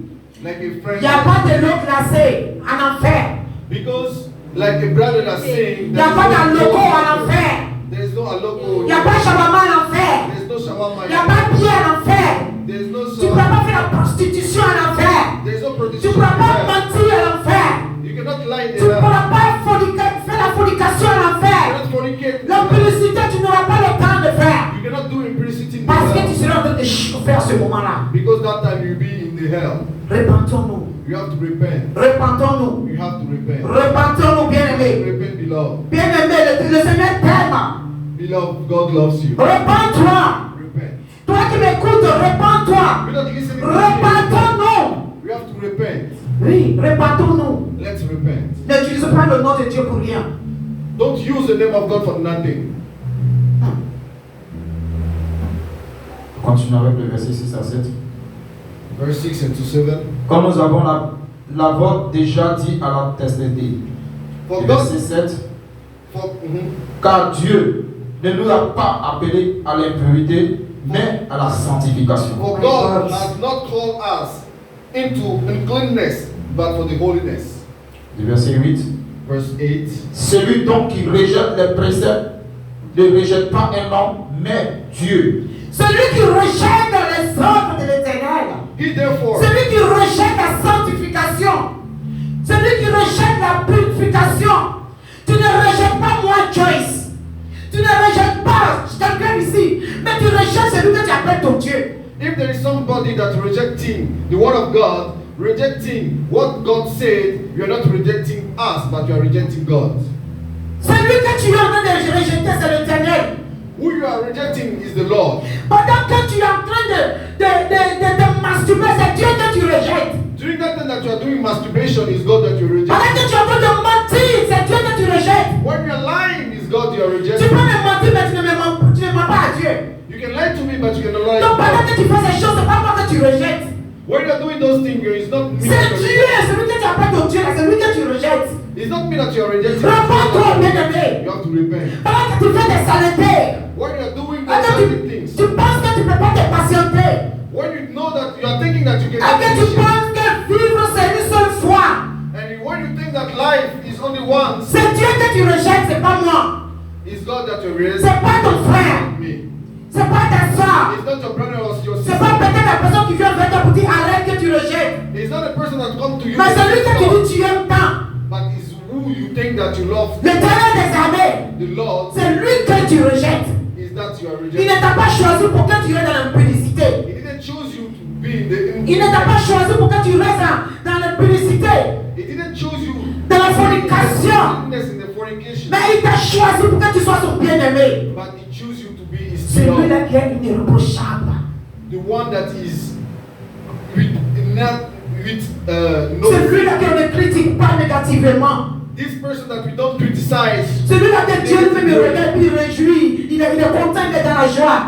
Like a il friend. n'y a pas de l'eau glacée en enfer. Because like a brother that's saying Il n'y a pas d'aloco en enfer. there's no aloko. Il n'y a pas de shawarma en enfer. There's no shawarma. Il n'y a pas de pied en enfer. There's no Tu ne pourras pas faire la prostitution en enfer. There's no Tu ne protection. pourras pas mentir en enfer. You cannot lie in Tu ne the pourras pas faire la fornication en You enfer. cannot fornicate. La publicité, tu n'auras pas le temps de faire. You cannot do implicit in Parce que the tu seras en train de chauffer à ce moment-là. because that time you'll be in the hell. Repentons-nous. You have to repent. Repentons-nous. You have to repent. Repentons-nous, bien-aimés. Repent, beloved. Bien-aimé, le Seigneur t'aime. Beloved, God loves you. Repends-toi. Repent. Toi qui m'écoutes, repends-toi. We're not listening to you. Repentons-nous. We have to repent. Oui, repentons-nous. Let's repent. N'utilise pas le nom de Dieu pour rien. Don't use the name of God for nothing. Continuons avec le verset 6 à 7. Verse 6 and to 7. Comme nous avons l'avons déjà dit à la Thessalonique. For Verset God, 7. mhm. Car Dieu ne nous a pas appelés à l'impurité, mais à la sanctification. For God has not called us into uncleanness, but for the holiness. Du verset 8. Verse 8. Celui donc qui rejette les préceptes ne rejette pas un homme, mais Dieu. Celui qui rejette les ordres de l'Éternel. He therefore, Celui qui rejette la sanctification. Celui qui rejette la purification. Tu ne rejettes pas moi, Joyce. Tu ne rejettes pas quelqu'un ici. Mais tu rejettes celui que tu appelles ton Dieu. if there is somebody that's rejecting the word of God, rejecting what God said, you are not rejecting us, but you are rejecting God. Celui que tu es en train de rejeter, c'est l'Éternel. Who you are rejecting is the Lord. Pendant que tu es en train de masturber, c'est Dieu que tu rejettes. During that time that you are doing masturbation, is God that you reject. Pendant que tu es en train de mentir, c'est Dieu que tu rejettes. When you are lying, is God you are Tu rejecting. peux me mentir, mais tu ne mens pas à Dieu. You can lie to me, but you cannot lie to Donc pendant que God. tu fais ces choses, c'est pas moi que tu rejettes. When you are doing those things, it's not me C'est that you Dieu, celui que tu appelles ton Dieu, c'est lui que tu rejettes. It's not me that you are rejecting. Réponds-toi, bien-aimé. You have to repent. Pendant que tu fais des saletés, When you are doing pendant those que dirty things, tu penses que tu ne peux pas te patienter, when you know that you are thinking that you et can que tu penses que vivre c'est une seule fois, and when you think that life is only once, c'est Dieu que tu rejettes, c'est pas moi. it's God that you reject. C'est pas ton frère, Not me. c'est pas ta soeur, It's not your brother or your c'est sister. pas peut-être la personne qui vient vers toi pour dire arrête que tu rejettes. It's not a person that comes to you, Mais c'est lui que tu but dis tu aimes tant. it's who you think that you love. L'Éternel des armées, The Lord c'est lui que tu rejettes. is that you are Il ne rejecting. t'a pas choisi pour que tu restes dans l'impudicité. He didn't choose you to be in the. Il ne t'a pas choisi pour que tu restes dans l'impudicité, He didn't choose you dans la fornication. in the fornication, Mais il t'a choisi pour que tu sois son bien-aimé. but he chose you to be his Celui-là beloved. qui est irréprochable. The one that is with not with no. Celui-là qu'on ne critique pas négativement. This person that we don't criticize. Celui-là que Dieu fait me regarde et il réjouit. Il est content d'être dans la joie.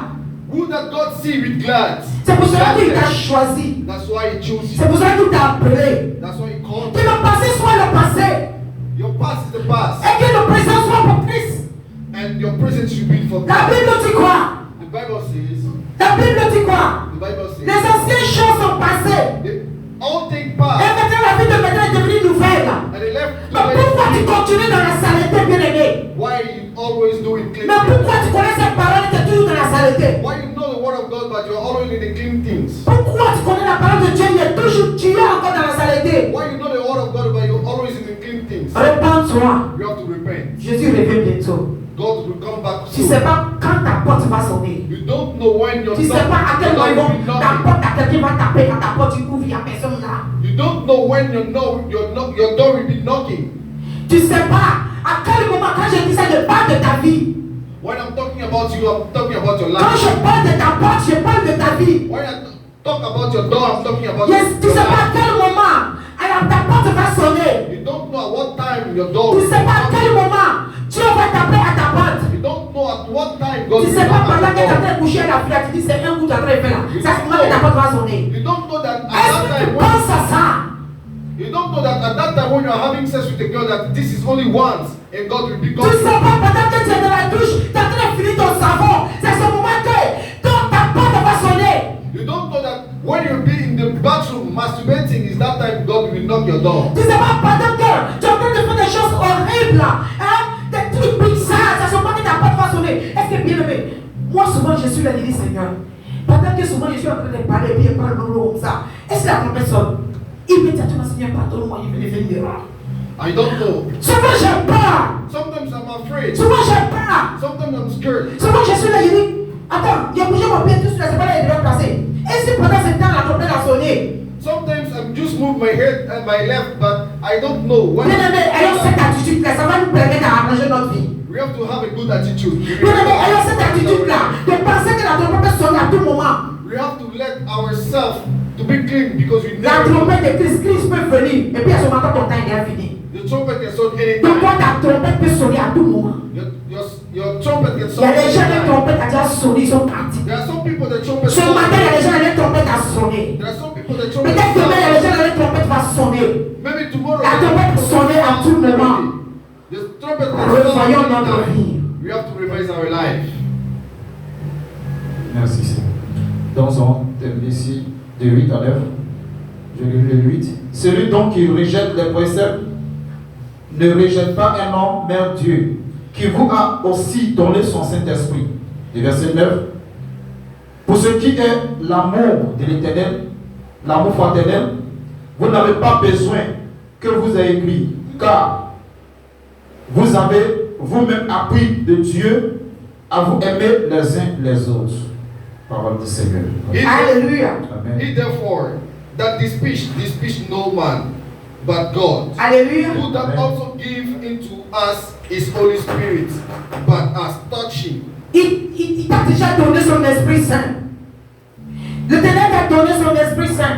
Who that God see with glad. C'est pour cela qu'il t'a choisi. That's why he chose C'est you. pour cela qu'il t'a appelé. That's why he called Que you. le passé soit le passé. Your past is the past, Et que le présent soit pour Christ. and your present should be for La God. Bible dit quoi? The Bible says. La Bible dit quoi? The Bible Les says. anciennes choses sont passées. They all take Et part, maintenant la vie de maintenant est devenue nouvelle. and they left. Mais pourquoi tu continues dans la saleté, bien-aimé? Why you always doing clean Mais things? pourquoi tu connais cette parole et tu es toujours dans la saleté? Why you know the word of God, but you're always in the clean things? Pourquoi tu connais la parole de Dieu et tu es encore dans la saleté? Why you know the word of God, but you're always in the clean things? Répands-toi. You have to repent. Jésus revient bientôt. God will come back Tu ne soon. sais pas quand ta porte va sonner. You don't know when your Tu ne sais pas à quel moment door will be ta knocking. porte à quelqu'un va taper quand ta porte tu ouvres, il n'y a personne là. You don't know when your door will be knocking. Tu ne sais pas à quel moment, quand je dis ça, je parle de ta vie. When I'm talking about you, I'm talking about your Quand life. je parle de ta porte, je parle de ta vie. When I talk about your door, I'm talking about Yes, tu ne your sais pas à life. quel moment alors ta porte va sonner. You don't know at what time your door Tu ne will be sais pas à quel knocking. moment Dieu va taper à ta porte. You don't know at what time God Tu ne will sais pas knock pendant at que tu es en your train door. de coucher à la fille, tu dis c'est un coup tu es en train de faire là. Ça c'est comment que ta porte va sonner. You don't know that at Est-ce that que tu time penses à ça? you don't know that at that time when you are having sex with a girl that this is only once and God will be Tu ne sais gone. pas pendant que tu es dans la douche, tu es en train de finir ton savon. C'est ce moment que quand ta porte va sonner. You don't know that when you'll be in the bathroom masturbating is that time God will knock your door. Tu ne sais pas pendant que tu es en train de faire des choses horribles, hein, des trucs bizarres, c'est ce moment que ta porte va sonner. Est-ce que bien aimé, moi souvent je suis là et je dis Seigneur, pendant que souvent je suis en train de parler, puis je parle comme ça, est-ce que la trompette sonne? Immédiatement Seigneur, pardonne-moi, il veut venir. I don't know. Souvent j'ai peur, Sometimes I'm afraid. souvent j'ai peur, Sometimes I'm scared. souvent je suis là et je dis, attends, il a bougé mon pied tout sur la c'est pas là, il devait placer. Et si pendant ce temps la trompette a sonné? Sometimes I'm just move my head and my left, but I don't know when. Bien aimé, ayons cette attitude-là, ça va nous permettre d'arranger notre vie. We have to have a good attitude. Bien aimé, ayons cette attitude-là, de penser que la trompette peut sonner à tout moment. We have to let ourselves to be clean because we La never know. trompette de Christ peut venir, et puis à ce moment ton temps il est fini. The trumpet can sound Donc toi, anytime. ta trompette peut sonner à tout moment. Your trumpet can Il y sound a des gens, les anytime. trompettes ont déjà sonné, ils sont partis. There are some people that trumpet Ce matin, il y a des sound. gens, les trompettes ont sonné. There are some people that trumpet Peut-être demain, il y a des gens, sound. les trompettes vont sonner. Maybe tomorrow. La trompette peut sonner à tout moment. The trumpet can Revoyons sound notre anytime. vie. We have to revise our life. Merci Seigneur. Dans un verset de 8 à 9, je lis le 8. Celui donc qui rejette les préceptes ne rejette pas un homme, mais Dieu, qui vous a aussi donné son Saint-Esprit. Le verset 9. Pour ce qui est l'amour de l'Éternel, l'amour fraternel, vous n'avez pas besoin que vous ayez écrit, car vous avez vous-même appris de Dieu à vous aimer les uns les autres. Parole du Seigneur. Alléluia. Amen. He therefore that this speech no man, but God. Alléluia. Who that also give into us his Holy Spirit, but us touching. Il t'a déjà donné son Esprit Saint. L'Éternel t'a donné son Esprit Saint.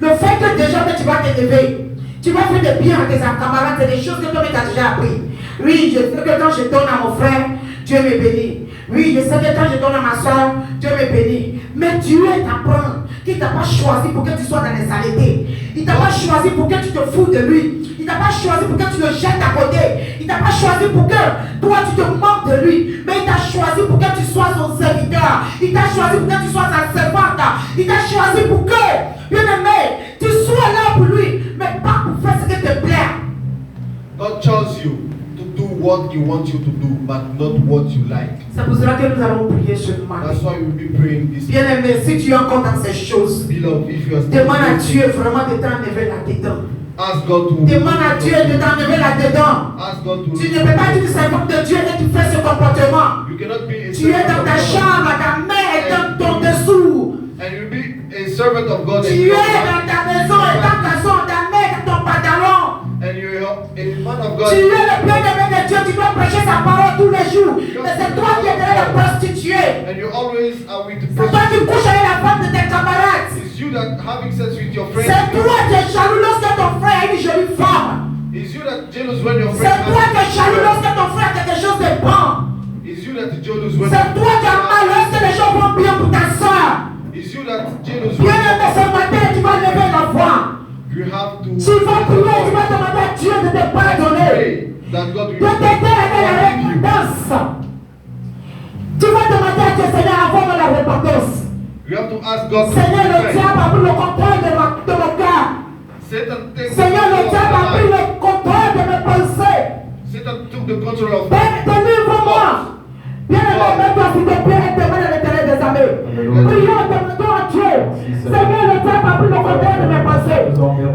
Le fait que déjà que tu vas t'élever, tu vas faire des biens à tes camarades, c'est des choses que toi-même tu as déjà appris. Oui, je sais que quand je donne à mon frère, Dieu me bénit. Oui, je sais que quand je donne à ma soeur, Dieu me bénit. Mais Dieu t'apprend qu'il ne t'a pas choisi pour que tu sois dans les saletés. Il ne t'a pas choisi pour que tu te fous de lui. Il ne t'a pas choisi pour que tu le jettes à côté. Il ne t'a pas choisi pour que toi tu te moques de lui. Mais il t'a choisi pour que tu sois son serviteur. Il t'a choisi pour que tu sois sa servante. Il t'a choisi pour que, bien aimé, tu sois là pour lui. Mais pas pour faire ce qui te plaît. God chose you to do what He wants you to do, but not what you like. C'est pour cela que nous allons prier ce matin. That's why we'll be praying this. Bien aimé, si tu es encore dans ces choses, Beloved, if you are still demande à Dieu waiting, vraiment de t'enlever là-dedans. ask God to Demande à Dieu de t'enlever là-dedans. ask God to Tu ne peux pas être une servante de Dieu et tu fais ce comportement. You cannot be a Tu es dans servant ta of God chambre, ta mère est dans ton dessous. and you'll be a servant of God and Tu es dans ta maison et ta maison, ta mère dans ton pantalon. and you're a man of God. Tu es le bien-aimé de Dieu, tu dois prêcher sa parole tous les jours. Mais c'est toi qui es derrière la prostituée. And you always are with the C'est toi qui couches avec la femme de tes camarades. It's you that having sex with your friends. C'est toi qui es jaloux lorsque ton frère a une jolie femme. It's you that jealous when your C'est friend toi qui es has jaloux lorsque ton frère a quelque chose de bon. It's you that jealous when C'est toi qui as mal lorsque les gens vont bien pour ta soeur. It's you that jealous Bien aimé, ce matin, tu vas lever la voix. you have to Tu vas prier, tu vas demander à Dieu de te pardonner. pray that God De will t'aider avec la repentance. Tu vas demander à Dieu, Seigneur, avant la repentance. You have to ask God to Seigneur, le repent. diable a pris le contrôle de mon cœur. Satan takes Seigneur, le control diable a of pris my le life. contrôle de mes pensées. Satan took the control of Père, délivre-moi. Bien aimé, mets-toi s'il te plaît et demande à l'Éternel des armées. Prions, demandons à Dieu. Seigneur, le diable a pris le contrôle de mes pensées.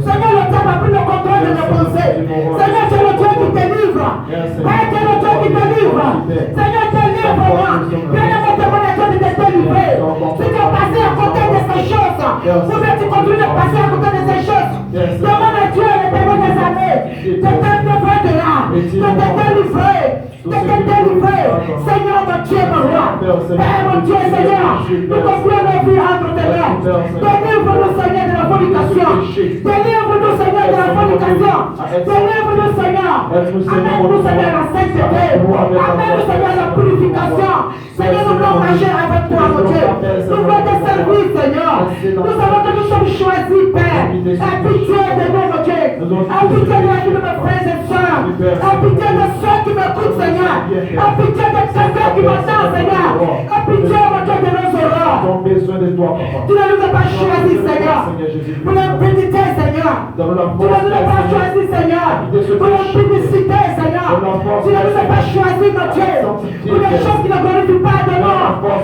Seigneur, le diable a pris le contrôle de mes pensées. Seigneur, tu es le Dieu qui délivre. Père, tu es le Dieu qui délivre. Seigneur, délivre-moi. Bien aimé, demande à Dieu de te délivrer. Si tu es passé à côté de ces choses, ou bien tu continues de passer à côté de ces choses, demande à Dieu, l'Éternel des armées, de te délivrer de là, de te délivrer. De te délivrer, Seigneur mon Dieu, mon roi, Père mon Dieu, Seigneur, nous confions nos vies entre tes mains. Délivre-nous, Seigneur, de la fornication. Délivre-nous, Seigneur, de la fornication. Délivre-nous, Seigneur. Amène-nous, Seigneur, la sainteté. Amène-nous, Seigneur, la purification. Seigneur, nous voulons marcher avec toi, mon Dieu. Nous voulons te servir, Seigneur. Nous savons que nous sommes choisis, Père. Aie pitié de nous, mon Dieu. Aie pitié de la vie de mes frères et sœurs. Aie pitié de ceux qui m'écoutent, Seigneur. Aie pitié de quelqu'un qui m'entend, Seigneur. Aie pitié, mon Dieu, de nos horreurs. Tu ne nous as pas choisis, Seigneur, pour l'impudicité, Seigneur. Tu ne nous as pas choisis, Seigneur, pour l'impudicité, Seigneur. Tu ne nous as pas choisis, mon Dieu, pour les choses qui ne glorifient pas de nous.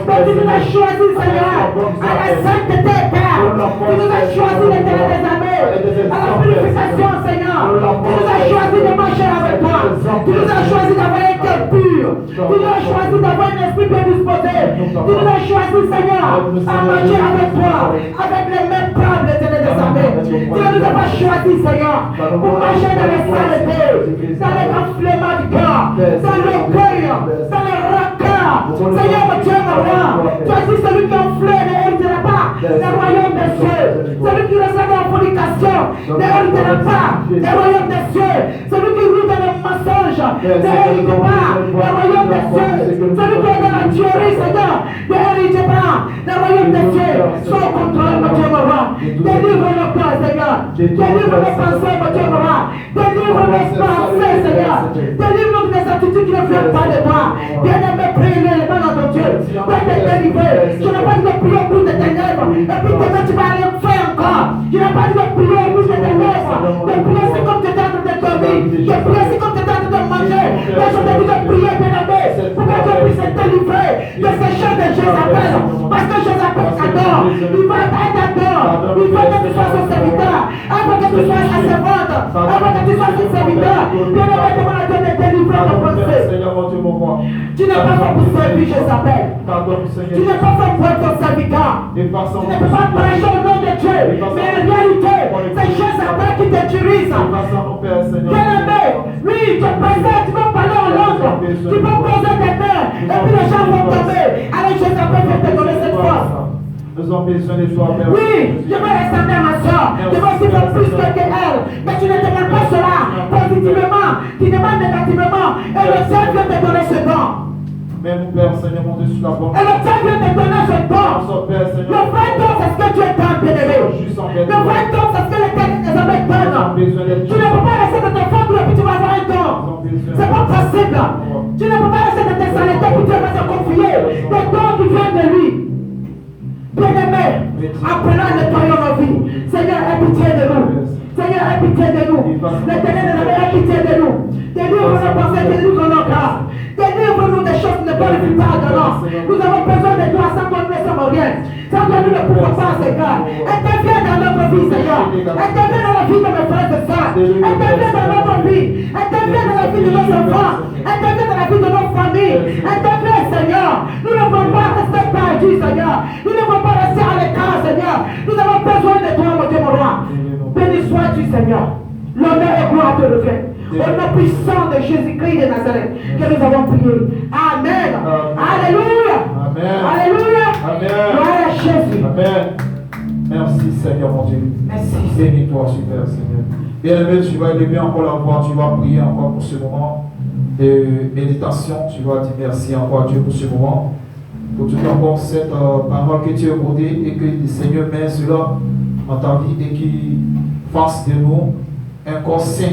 Mais tu nous as choisis, Seigneur, à la sainteté, Père. Tu nous as choisis l'Éternel des armées, à la purification, Seigneur. Tu nous as choisis de marcher avec toi. Tu nous as choisis d'avoir un cœur pur. Tu nous as choisis d'avoir un esprit bien disposé. Tu nous as choisis, Seigneur, à marcher avec toi, avec les mêmes preuves, l'Éternel des armées. Tu ne nous as pas choisis, Seigneur, pour marcher dans les saletés, dans les enflements du cœur, dans l'orgueil, dans les rancœurs. Seigneur, mon Dieu, mon roi, tu as dit celui qui enflamme ne héritera pas le royaume des cieux. Celui qui reste en fornication ne héritera pas le royaume des cieux. Celui qui rit dans les mensonges ne hérite pas le royaume des cieux. Celui qui est dans la tuerie, Seigneur, ne hérite pas le royaume des cieux. Sois au contrôle, mon Dieu, mon roi. Délivre nos cœurs, Seigneur. Délivre nos pensées, mon Dieu, mon roi. Délivre nos pensées, Seigneur. Délivre-nous des attitudes qui ne viennent pas de toi. Bien-aimé, prie-le, le nom de ton Dieu. Pour te délivrer. Je n'ai pas dit de prier pour tes ténèbres. Et puis demain, tu vas aller faire encore. Je n'ai pas dit de prier pour tes ténèbres. De prier, c'est comme tu es en train de dormir. De prier, c'est comme tu es en train de manger. Mais je te dis de prier, bien-aimé, pour que Dieu puisse te délivrer de ces choses de Jézabel. Parce que Jézabel adore. Il va t'adorer. Il veut que tu sois son serviteur. Avant que tu sois sa servante. Avant que tu sois son serviteur. Bien-aimé, demande à Dieu de délivrer ton pensée. Tu n'es pas fait pour servir Jézabel. Tu n'es pas fait pour être ton serviteur. Tu ne peux pas prêcher au nom de Dieu. Mais en réalité, c'est Jésus qui t'utilise. Bien-aimé, oui, tu es présent, tu peux parler en langue. Tu peux poser des mains. Et puis les gens vont tomber. Allez, Jésus peut te donner cette force. Nous avons besoin de toi, Père. Oui, je veux rester à ma soeur. Je veux aussi faire plus qu'elle. Mais tu ne demandes pas cela positivement. Tu demandes négativement. Et le Seigneur vient te donner ce don. Mais mon Père, Seigneur, mon Dieu, sur la bonne. Et le Seigneur vient te donner ce don. Le vrai don, c'est ce que tu es dans, bien-aimé. Le vrai don, c'est ce que l'Éternel des hommes donne. Tu ne peux pas rester dans ton ventre et puis tu vas avoir un don. C'est pas possible. Tu ne peux pas rester dans tes saletés et puis tu vas te confier. Des dons qui viennent de lui. Bien-aimé, appelons et nettoyons nos vies. Seigneur, aie pitié de nous. Seigneur, aie pitié de nous. L'Éternel des hommes, aie pitié de nous. Délivre nos pensées, délivre nos cœurs. Délivre-nous des choses qui ne peuvent plus pardonner. Nous avons besoin de toi sans toi nous ne sommes rien. Sans toi nous ne pouvons pas, Seigneur. Interviens dans notre vie, Seigneur. Interviens dans la vie de mes frères et sœurs. Interviens dans notre vie. Interviens dans la vie de nos enfants. Interviens dans la vie de nos familles. Interviens, Seigneur. Nous ne pouvons pas rester perdus, Seigneur. Nous ne pouvons pas rester à l'écart, Seigneur. Nous avons besoin de toi, mon Dieu, mon roi. Béni sois-tu, Seigneur. L'honneur et gloire te revient. Au nom puissant de Jésus-Christ de Nazareth que nous avons prié. Amen. Alléluia. Amen. Alléluia. Amen. Gloire à Jésus. Amen. Merci, Seigneur, mon Dieu. Merci. Bénis-toi, super, Seigneur. Bien-aimé, tu vas élever encore la voix, tu vas prier encore pour ce moment de méditation. Tu vas dire merci encore à Dieu pour ce moment. Pour tout encore cette parole que tu as accordée et que le Seigneur met cela dans ta vie et qui fasse de nous un corps saint.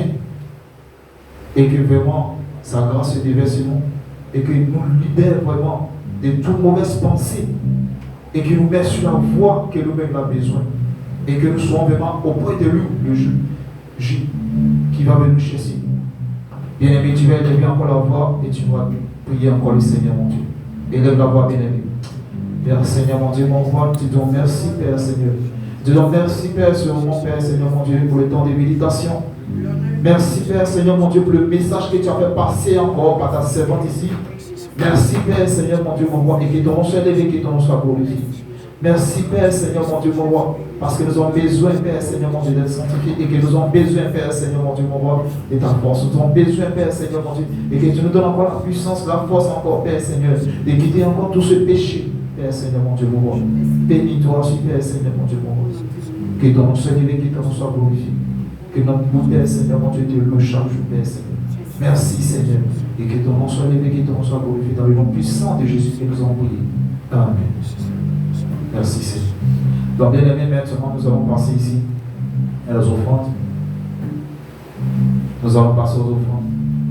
Et que vraiment sa grâce se déverse sur nous et que nous libère vraiment de toute mauvaise pensée et que nous met sur la voie que nous-mêmes avons besoin et que nous soyons vraiment auprès de lui, le juge qui va venir chercher. Bien-aimé, tu vas élever encore la voix et tu vas prier encore le Seigneur, mon Dieu. Élève la voix, bien-aimé. Père Seigneur, mon Dieu, mon roi, nous te disons merci, Père Seigneur. Nous te disons merci, Père, sur mon Père Seigneur, mon Dieu, pour le temps de méditation. Merci Père Seigneur mon Dieu pour le message que tu as fait passer encore par ta servante ici. Merci Père Seigneur mon Dieu mon roi et que ton nom soit élevé, que ton nom soit glorifié. Merci Père Seigneur mon Dieu mon roi parce que nous avons besoin Père Seigneur mon Dieu d'être sanctifiés et que nous avons besoin Père Seigneur mon Dieu mon roi de ta force. Nous avons besoin Père Seigneur mon Dieu et que tu nous donnes encore la puissance, la force encore Père Seigneur de quitter encore tout ce péché Père Seigneur mon Dieu mon roi. Bénis-toi Père Seigneur mon Dieu mon roi. Que ton nom soit élevé, que ton nom soit glorifié. Que notre bout, Père Seigneur, mon Dieu, te le charge, Père Seigneur. Merci, Seigneur. Et que ton nom soit élevé, que ton nom soit glorifié dans le nom puissant de Jésus que nous avons prié. Amen. Merci, Seigneur. Donc, bien aimé, maintenant, nous allons passer ici à aux offrandes. Nous allons passer aux offrandes.